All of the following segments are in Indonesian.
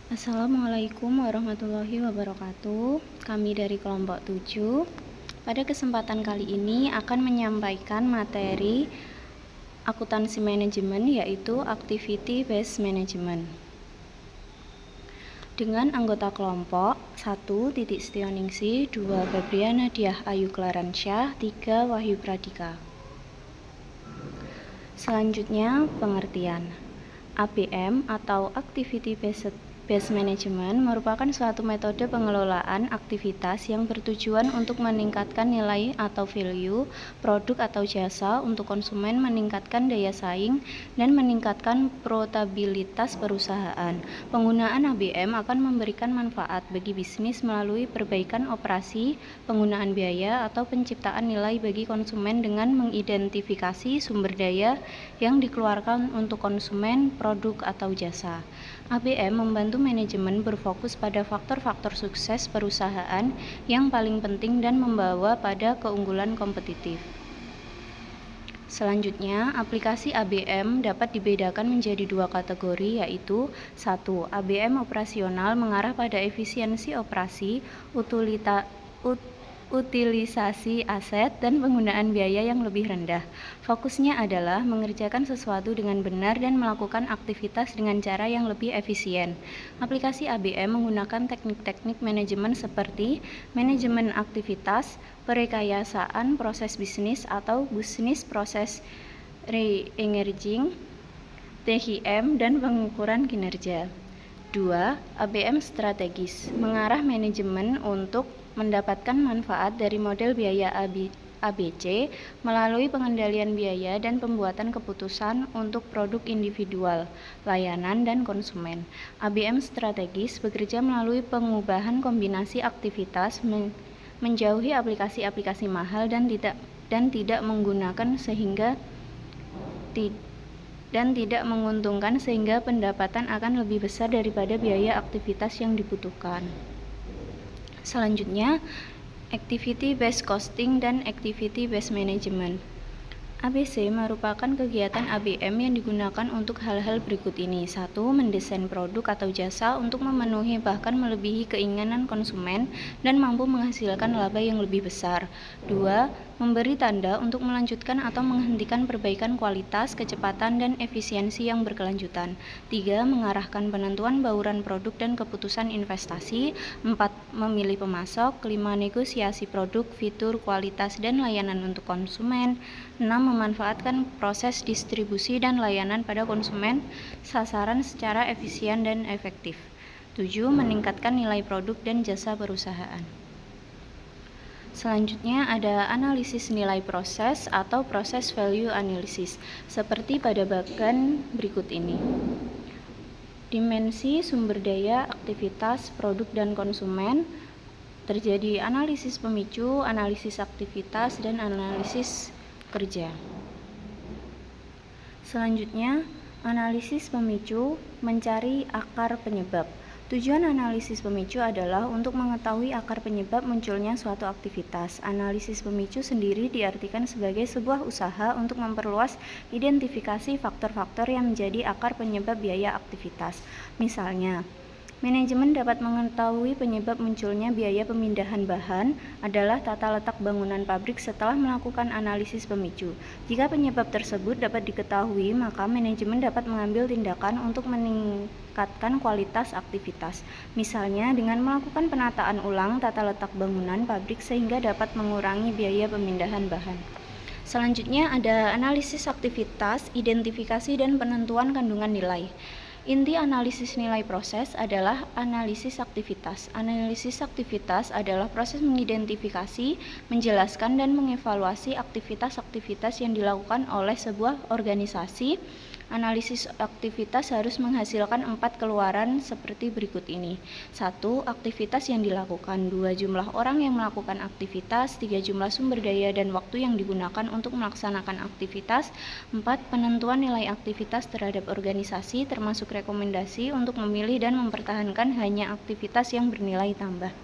Assalamualaikum warahmatullahi wabarakatuh. Kami dari kelompok 7 pada kesempatan kali ini akan menyampaikan materi akuntansi manajemen, yaitu Activity Based Management. Dengan anggota kelompok 1 Titik Setioningsi, 2 Febriana Diah Ayu Klaransyah, 3 Wahyu Pradika. Selanjutnya pengertian. ABM atau Activity Based Management merupakan suatu metode pengelolaan aktivitas yang bertujuan untuk meningkatkan nilai atau value produk atau jasa untuk konsumen, meningkatkan daya saing, dan meningkatkan profitabilitas perusahaan. Penggunaan ABM akan memberikan manfaat bagi bisnis melalui perbaikan operasi, penggunaan biaya, atau penciptaan nilai bagi konsumen dengan mengidentifikasi sumber daya yang dikeluarkan untuk konsumen, produk, atau jasa. ABM membantu manajemen berfokus pada faktor-faktor sukses perusahaan yang paling penting dan membawa pada keunggulan kompetitif. Selanjutnya, aplikasi ABM dapat dibedakan menjadi dua kategori, yaitu 1. ABM operasional mengarah pada efisiensi operasi, utilisasi aset, dan penggunaan biaya yang lebih rendah. Fokusnya adalah mengerjakan sesuatu dengan benar dan melakukan aktivitas dengan cara yang lebih efisien. Aplikasi ABM menggunakan teknik-teknik manajemen seperti manajemen aktivitas, perekayasaan proses bisnis atau business process re-engineering, THM, dan pengukuran kinerja. 2. ABM strategis mengarah manajemen untuk mendapatkan manfaat dari model biaya ABC melalui pengendalian biaya dan pembuatan keputusan untuk produk individual, layanan, dan konsumen. ABM strategis bekerja melalui pengubahan kombinasi aktivitas menjauhi aplikasi-aplikasi mahal dan tidak menguntungkan, sehingga pendapatan akan lebih besar daripada biaya aktivitas yang dibutuhkan. Selanjutnya, Activity Based Costing dan Activity Based Management. ABC merupakan kegiatan ABM yang digunakan untuk hal-hal berikut ini. 1. Mendesain produk atau jasa untuk memenuhi bahkan melebihi keinginan konsumen dan mampu menghasilkan laba yang lebih besar. 2. Memberi tanda untuk melanjutkan atau menghentikan perbaikan kualitas, kecepatan, dan efisiensi yang berkelanjutan. 3. Mengarahkan penentuan bauran produk dan keputusan investasi. 4. Memilih pemasok. 5. Negosiasi produk, fitur, kualitas, dan layanan untuk konsumen. 6. Memanfaatkan proses distribusi dan layanan pada konsumen sasaran secara efisien dan efektif. 7. Meningkatkan nilai produk dan jasa perusahaan. Selanjutnya ada analisis nilai proses atau proses value analysis, seperti pada bagian berikut ini. Dimensi sumber daya, aktivitas, produk, dan konsumen. Terjadi analisis pemicu, analisis aktivitas, dan analisis kerja. Selanjutnya, analisis pemicu mencari akar penyebab. Tujuan analisis pemicu adalah untuk mengetahui akar penyebab munculnya suatu aktivitas. Analisis pemicu sendiri diartikan sebagai sebuah usaha untuk memperluas identifikasi faktor-faktor yang menjadi akar penyebab biaya aktivitas. Misalnya, manajemen dapat mengetahui penyebab munculnya biaya pemindahan bahan adalah tata letak bangunan pabrik setelah melakukan analisis pemicu. Jika penyebab tersebut dapat diketahui, maka manajemen dapat mengambil tindakan untuk meningkatkan kualitas aktivitas. Misalnya dengan melakukan penataan ulang tata letak bangunan pabrik sehingga dapat mengurangi biaya pemindahan bahan. Selanjutnya ada analisis aktivitas, identifikasi, dan penentuan kandungan nilai. Inti analisis nilai proses adalah analisis aktivitas. Analisis aktivitas adalah proses mengidentifikasi, menjelaskan, dan mengevaluasi aktivitas-aktivitas yang dilakukan oleh sebuah organisasi. Analisis aktivitas harus menghasilkan 4 keluaran seperti berikut ini. 1. Aktivitas yang dilakukan. 2. Jumlah orang yang melakukan aktivitas. 3. Jumlah sumber daya dan waktu yang digunakan untuk melaksanakan aktivitas. 4. Penentuan nilai aktivitas terhadap organisasi, termasuk rekomendasi untuk memilih dan mempertahankan hanya aktivitas yang bernilai tambah.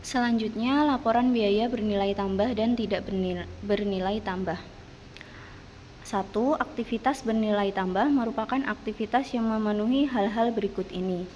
Selanjutnya, laporan biaya bernilai tambah dan tidak bernilai tambah. 1. Aktivitas bernilai tambah merupakan aktivitas yang memenuhi hal-hal berikut ini.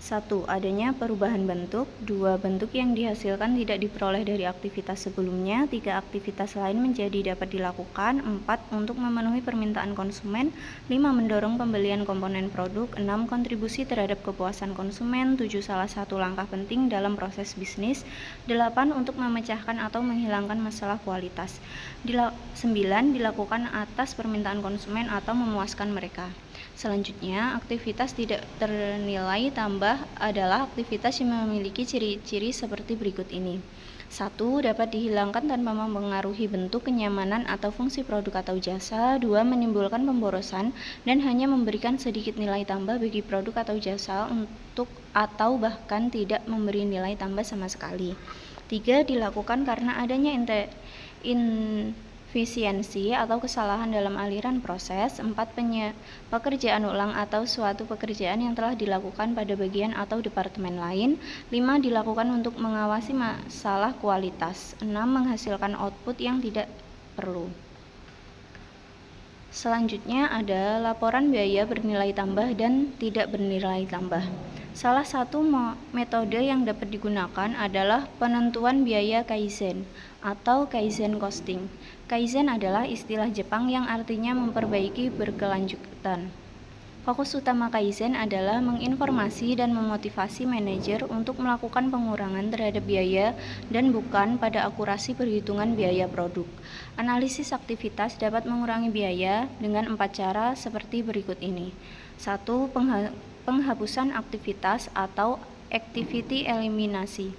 1. Adanya perubahan bentuk. 2. Bentuk yang dihasilkan tidak diperoleh dari aktivitas sebelumnya. 3. Aktivitas lain menjadi dapat dilakukan. 4. Untuk memenuhi permintaan konsumen. 5. Mendorong pembelian komponen produk. 6. Kontribusi terhadap kepuasan konsumen. 7. Salah satu langkah penting dalam proses bisnis. 8. Untuk memecahkan atau menghilangkan masalah kualitas. 9. Dilakukan atas permintaan konsumen atau memuaskan mereka. Selanjutnya, aktivitas tidak ternilai tambah adalah aktivitas yang memiliki ciri-ciri seperti berikut ini. 1. Dapat dihilangkan tanpa mempengaruhi bentuk, kenyamanan, atau fungsi produk atau jasa. 2. Menimbulkan pemborosan dan hanya memberikan sedikit nilai tambah bagi produk atau jasa atau bahkan tidak memberi nilai tambah sama sekali. 3. Dilakukan karena adanya efisiensi atau kesalahan dalam aliran proses. 4. Pekerjaan ulang atau suatu pekerjaan yang telah dilakukan pada bagian atau departemen lain. 5. Dilakukan untuk mengawasi masalah kualitas. 6. Menghasilkan output yang tidak perlu. Selanjutnya ada laporan biaya bernilai tambah dan tidak bernilai tambah. Salah satu metode yang dapat digunakan adalah penentuan biaya Kaizen atau Kaizen costing. Kaizen adalah istilah Jepang yang artinya memperbaiki berkelanjutan. Fokus utama Kaizen adalah menginformasi dan memotivasi manajer untuk melakukan pengurangan terhadap biaya dan bukan pada akurasi perhitungan biaya produk. Analisis aktivitas dapat mengurangi biaya dengan 4 cara seperti berikut ini. 1. Penghapusan aktivitas atau activity eliminasi.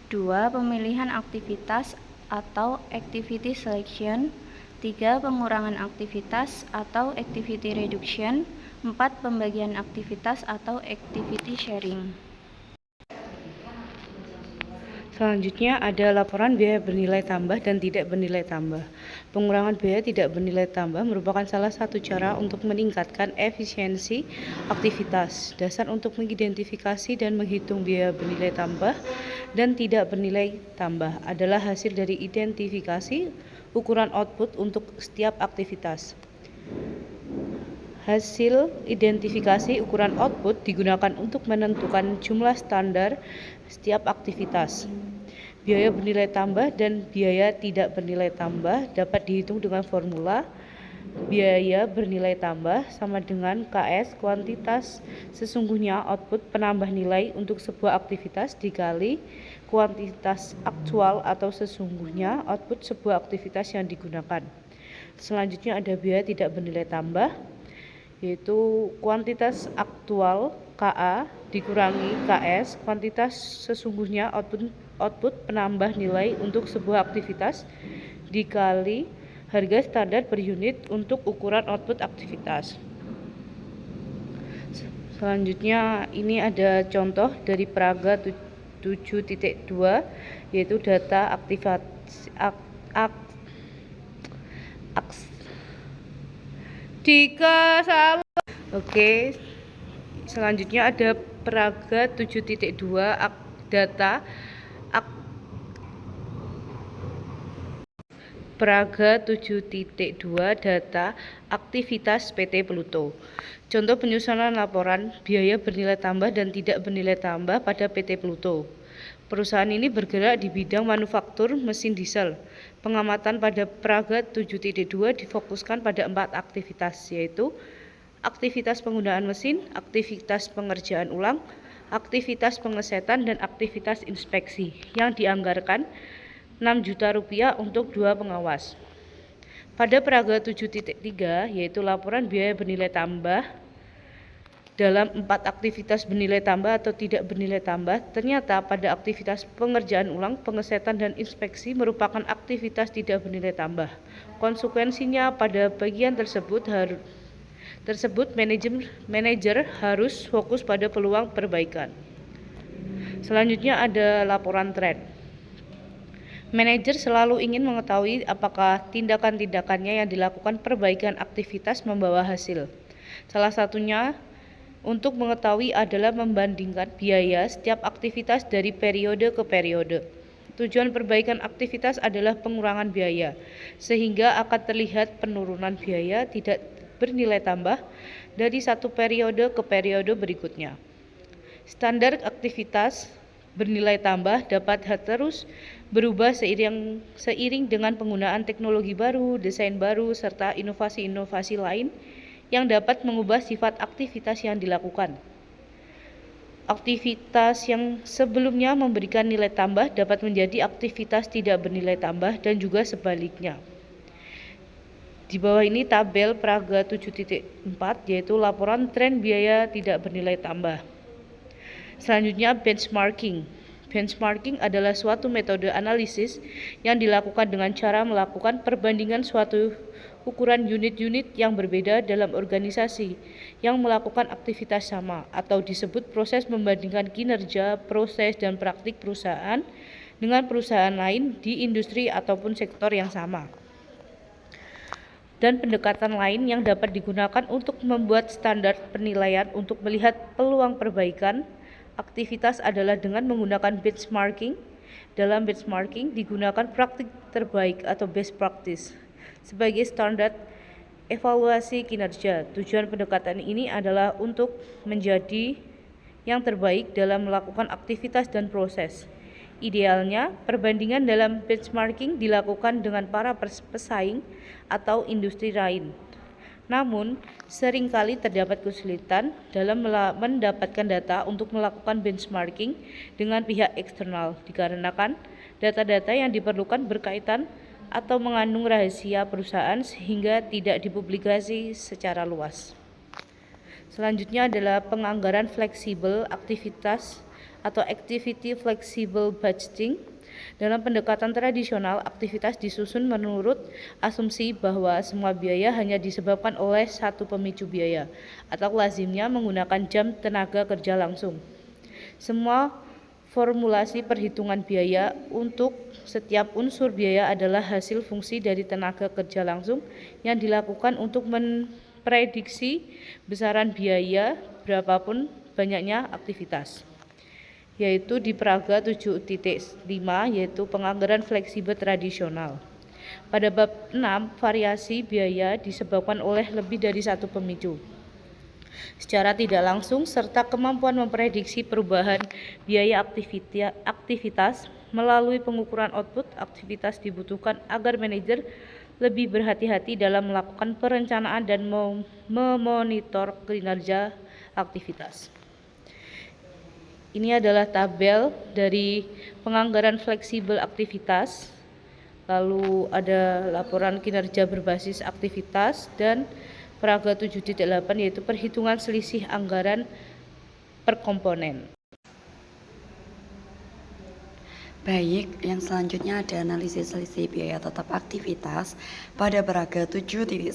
2. Pemilihan aktivitas atau activity selection. 3. Pengurangan aktivitas atau activity reduction. 4. Pembagian aktivitas atau activity sharing. Selanjutnya ada laporan biaya bernilai tambah dan tidak bernilai tambah. Pengurangan biaya tidak bernilai tambah merupakan salah satu cara untuk meningkatkan efisiensi aktivitas. Dasar untuk mengidentifikasi dan menghitung biaya bernilai tambah dan tidak bernilai tambah adalah hasil dari identifikasi ukuran output untuk setiap aktivitas. Hasil identifikasi ukuran output digunakan untuk menentukan jumlah standar setiap aktivitas. Biaya bernilai tambah dan biaya tidak bernilai tambah dapat dihitung dengan formula biaya bernilai tambah sama dengan KS kuantitas sesungguhnya output penambah nilai untuk sebuah aktivitas dikali kuantitas aktual atau sesungguhnya output sebuah aktivitas yang digunakan. Selanjutnya ada biaya tidak bernilai tambah, yaitu kuantitas aktual KA dikurangi KS kuantitas sesungguhnya output penambah nilai untuk sebuah aktivitas dikali harga standar per unit untuk ukuran output aktivitas. Selanjutnya ini ada contoh dari Praga 7.2 yaitu data aktivasi Oke, selanjutnya ada Praga 7.2 data Praga 7.2 data aktivitas PT Pluto. Contoh penyusunan laporan biaya bernilai tambah dan tidak bernilai tambah pada PT Pluto. Perusahaan ini bergerak di bidang manufaktur mesin diesel. Pengamatan pada Praga 7.2 difokuskan pada 4 aktivitas, yaitu aktivitas penggunaan mesin, aktivitas pengerjaan ulang, aktivitas pengesetan, dan aktivitas inspeksi yang dianggarkan Rp6 juta untuk 2 pengawas. Pada Praga 7.3 yaitu laporan biaya bernilai tambah dalam 4 aktivitas bernilai tambah atau tidak bernilai tambah, ternyata pada aktivitas pengerjaan ulang, pengesetan, dan inspeksi merupakan aktivitas tidak bernilai tambah. Konsekuensinya pada bagian tersebut manajer harus fokus pada peluang perbaikan. Selanjutnya ada laporan trend. Manajer selalu ingin mengetahui apakah tindakan-tindakannya yang dilakukan perbaikan aktivitas membawa hasil. Salah satunya untuk mengetahui adalah membandingkan biaya setiap aktivitas dari periode ke periode. Tujuan perbaikan aktivitas adalah pengurangan biaya, sehingga akan terlihat penurunan biaya tidak bernilai tambah dari satu periode ke periode berikutnya. Standar aktivitas bernilai tambah dapat terus berubah seiring dengan penggunaan teknologi baru, desain baru, serta inovasi-inovasi lain yang dapat mengubah sifat aktivitas yang dilakukan. Aktivitas yang sebelumnya memberikan nilai tambah dapat menjadi aktivitas tidak bernilai tambah dan juga sebaliknya. Di bawah ini tabel Praga 7.4 yaitu laporan tren biaya tidak bernilai tambah. Selanjutnya benchmarking. Benchmarking adalah suatu metode analisis yang dilakukan dengan cara melakukan perbandingan suatu ukuran unit-unit yang berbeda dalam organisasi yang melakukan aktivitas sama, atau disebut proses membandingkan kinerja, proses, dan praktik perusahaan dengan perusahaan lain di industri ataupun sektor yang sama. Dan pendekatan lain yang dapat digunakan untuk membuat standar penilaian untuk melihat peluang perbaikan aktivitas adalah dengan menggunakan benchmarking. Dalam benchmarking digunakan praktik terbaik atau best practice sebagai standar evaluasi kinerja. Tujuan pendekatan ini adalah untuk menjadi yang terbaik dalam melakukan aktivitas dan proses. Idealnya, perbandingan dalam benchmarking dilakukan dengan para pesaing atau industri lain. Namun, seringkali terdapat kesulitan dalam mendapatkan data untuk melakukan benchmarking dengan pihak eksternal, dikarenakan data-data yang diperlukan berkaitan atau mengandung rahasia perusahaan sehingga tidak dipublikasi secara luas. Selanjutnya adalah penganggaran fleksibel aktivitas atau activity flexible budgeting. Dalam pendekatan tradisional, aktivitas disusun menurut asumsi bahwa semua biaya hanya disebabkan oleh satu pemicu biaya, atau lazimnya menggunakan jam tenaga kerja langsung. Semua formulasi perhitungan biaya untuk setiap unsur biaya adalah hasil fungsi dari tenaga kerja langsung yang dilakukan untuk memprediksi besaran biaya berapapun banyaknya aktivitas, yaitu di Praga 7.5 yaitu penganggaran fleksibel tradisional. Pada bab 6, variasi biaya disebabkan oleh lebih dari satu pemicu secara tidak langsung, serta kemampuan memprediksi perubahan biaya aktivitas melalui pengukuran output aktivitas dibutuhkan agar manajer lebih berhati-hati dalam melakukan perencanaan dan memonitor kinerja aktivitas. Ini adalah tabel dari penganggaran fleksibel aktivitas, lalu ada laporan kinerja berbasis aktivitas, dan Praga 7.8 yaitu perhitungan selisih anggaran per komponen. Baik, yang selanjutnya ada analisis selisih biaya tetap aktivitas pada Praga 7.9.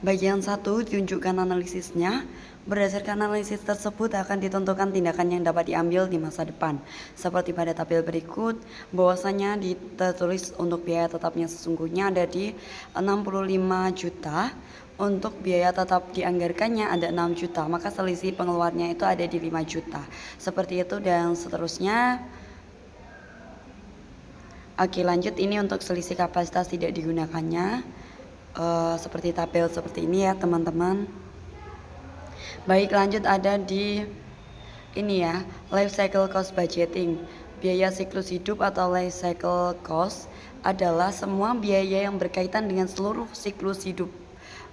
Bagian 1 ditunjukkan analisisnya. Berdasarkan analisis tersebut akan ditentukan tindakan yang dapat diambil di masa depan. Seperti pada tabel berikut, bahwasanya tertulis untuk biaya tetapnya sesungguhnya ada di 65 juta. Untuk biaya tetap dianggarkannya ada 6 juta, maka selisih pengeluarnya itu ada di 5 juta. Seperti itu dan seterusnya. Oke, lanjut, ini untuk selisih kapasitas tidak digunakannya. Seperti tabel seperti ini ya teman-teman. Baik, lanjut ada di ini ya, life cycle cost budgeting. Biaya siklus hidup atau life cycle cost adalah semua biaya yang berkaitan dengan seluruh siklus hidup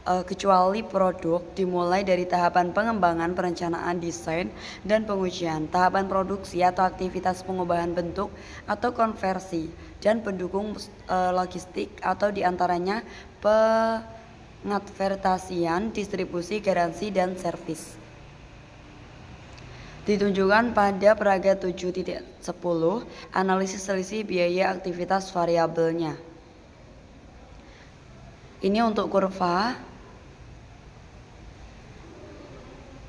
kecuali produk, dimulai dari tahapan pengembangan, perencanaan, desain, dan pengujian, tahapan produksi atau aktivitas pengubahan bentuk atau konversi, dan pendukung logistik atau diantaranya pengadvertasian, distribusi, garansi, dan servis. Ditunjukkan pada Praga 7.10, analisis selisih biaya aktivitas variabelnya. Ini untuk kurva.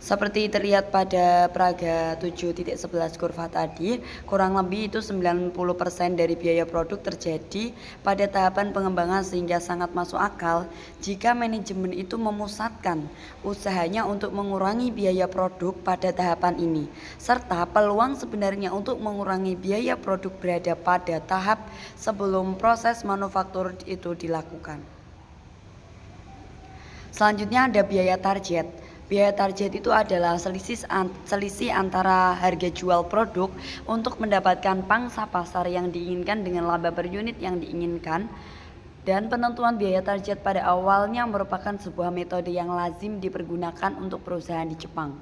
Seperti terlihat pada Praga 7.11 kurva tadi, kurang lebih itu 90% dari biaya produk terjadi pada tahapan pengembangan sehingga sangat masuk akal jika manajemen itu memusatkan usahanya untuk mengurangi biaya produk pada tahapan ini. Serta peluang sebenarnya untuk mengurangi biaya produk berada pada tahap sebelum proses manufaktur itu dilakukan. Selanjutnya ada biaya target. Biaya target itu adalah selisih antara harga jual produk untuk mendapatkan pangsa pasar yang diinginkan dengan laba per unit yang diinginkan. Dan penentuan biaya target pada awalnya merupakan sebuah metode yang lazim dipergunakan untuk perusahaan di Jepang.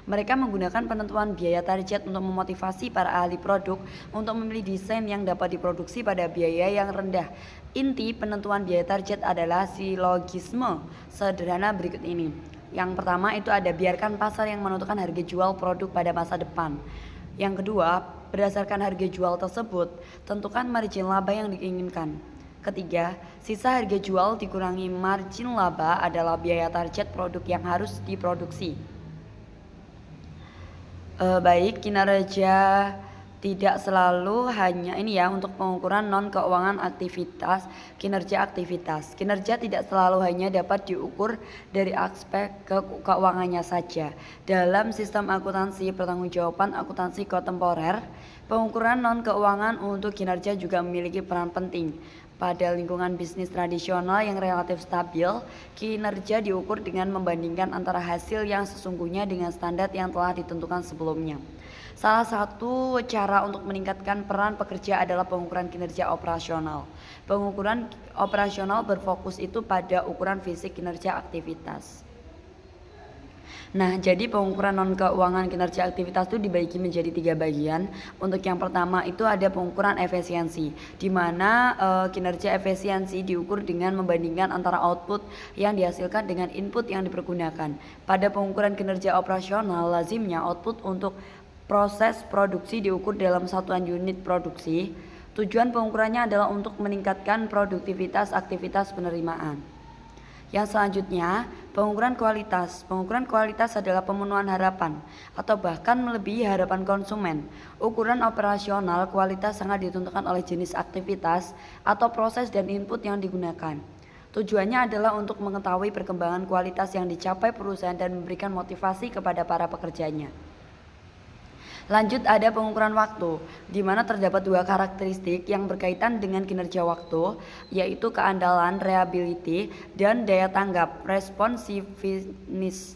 Mereka menggunakan penentuan biaya target untuk memotivasi para ahli produk untuk memilih desain yang dapat diproduksi pada biaya yang rendah. Inti penentuan biaya target adalah silogisme sederhana berikut ini. Yang pertama itu ada biarkan pasar yang menentukan harga jual produk pada masa depan. Yang kedua, berdasarkan harga jual tersebut, tentukan margin laba yang diinginkan. Ketiga, sisa harga jual dikurangi margin laba adalah biaya target produk yang harus diproduksi. Baik, kinerja tidak selalu hanya ini ya untuk pengukuran non keuangan aktivitas, kinerja aktivitas. Kinerja tidak selalu hanya dapat diukur dari aspek keuangannya saja. Dalam sistem akuntansi pertanggungjawaban akuntansi kontemporer, pengukuran non keuangan untuk kinerja juga memiliki peran penting. Pada lingkungan bisnis tradisional yang relatif stabil, kinerja diukur dengan membandingkan antara hasil yang sesungguhnya dengan standar yang telah ditentukan sebelumnya. Salah satu cara untuk meningkatkan peran pekerja adalah pengukuran kinerja operasional. Pengukuran operasional berfokus itu pada ukuran fisik kinerja aktivitas. Nah, jadi pengukuran non keuangan kinerja aktivitas itu dibagi menjadi 3 bagian. Untuk yang pertama itu ada pengukuran efisiensi, di mana kinerja efisiensi diukur dengan membandingkan antara output yang dihasilkan dengan input yang dipergunakan. Pada pengukuran kinerja operasional, lazimnya output untuk proses produksi diukur dalam satuan unit produksi. Tujuan pengukurannya adalah untuk meningkatkan produktivitas aktivitas penerimaan. Yang selanjutnya, pengukuran kualitas. Pengukuran kualitas adalah pemenuhan harapan atau bahkan melebihi harapan konsumen. Ukuran operasional kualitas sangat ditentukan oleh jenis aktivitas atau proses dan input yang digunakan. Tujuannya adalah untuk mengetahui perkembangan kualitas yang dicapai perusahaan dan memberikan motivasi kepada para pekerjanya. Lanjut ada pengukuran waktu, di mana terdapat 2 karakteristik yang berkaitan dengan kinerja waktu, yaitu keandalan reliability dan daya tanggap responsiveness.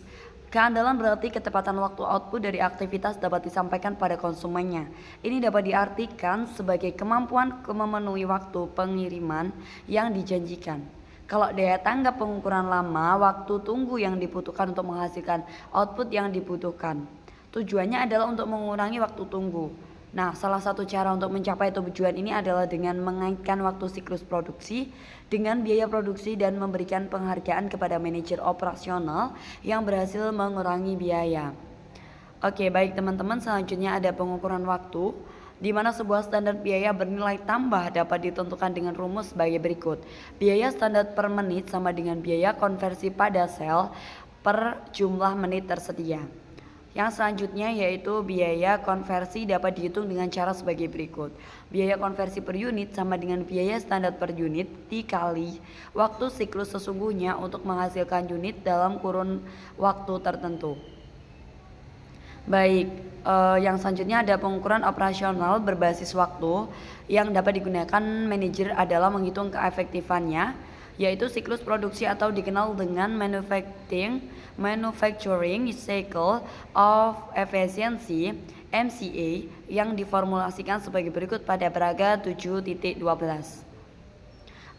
Keandalan berarti ketepatan waktu output dari aktivitas dapat disampaikan pada konsumennya. Ini dapat diartikan sebagai kemampuan memenuhi waktu pengiriman yang dijanjikan. Kalau daya tanggap pengukuran lama, waktu tunggu yang dibutuhkan untuk menghasilkan output yang dibutuhkan. Tujuannya adalah untuk mengurangi waktu tunggu. Nah, salah satu cara untuk mencapai tujuan ini adalah dengan mengaitkan waktu siklus produksi dengan biaya produksi dan memberikan penghargaan kepada manajer operasional yang berhasil mengurangi biaya. Oke, baik teman-teman, selanjutnya ada pengukuran waktu, di mana sebuah standar biaya bernilai tambah dapat ditentukan dengan rumus sebagai berikut. Biaya standar per menit sama dengan biaya konversi pada sel per jumlah menit tersedia. Yang selanjutnya yaitu biaya konversi dapat dihitung dengan cara sebagai berikut. Biaya konversi per unit sama dengan biaya standar per unit dikali waktu siklus sesungguhnya untuk menghasilkan unit dalam kurun waktu tertentu. Baik, yang selanjutnya ada pengukuran operasional berbasis waktu yang dapat digunakan manajer adalah menghitung keefektifannya, yaitu siklus produksi atau dikenal dengan manufacturing cycle of efficiency MCA yang diformulasikan sebagai berikut pada Praga 7.12.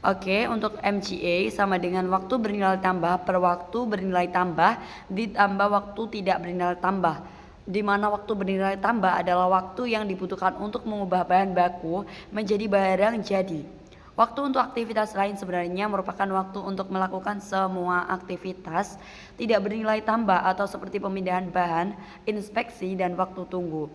Oke, untuk MCA sama dengan waktu bernilai tambah per waktu bernilai tambah ditambah waktu tidak bernilai tambah, di mana waktu bernilai tambah adalah waktu yang dibutuhkan untuk mengubah bahan baku menjadi barang jadi. Waktu untuk aktivitas lain sebenarnya merupakan waktu untuk melakukan semua aktivitas tidak bernilai tambah atau seperti pemindahan bahan, inspeksi, dan waktu tunggu.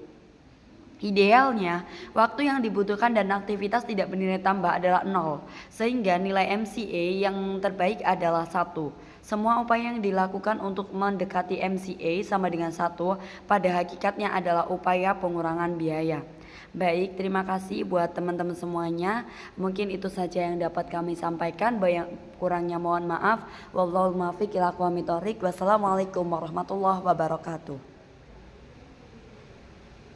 Idealnya, waktu yang dibutuhkan dan aktivitas tidak bernilai tambah adalah 0, sehingga nilai MCA yang terbaik adalah 1. Semua upaya yang dilakukan untuk mendekati MCA sama dengan 1 pada hakikatnya adalah upaya pengurangan biaya. Baik, terima kasih buat teman-teman semuanya. Mungkin itu saja yang dapat kami sampaikan. Banyak kurangnya mohon maaf. Wallahul muwaffiq ila aqwamit thoriq. Wassalamualaikum warahmatullahi wabarakatuh.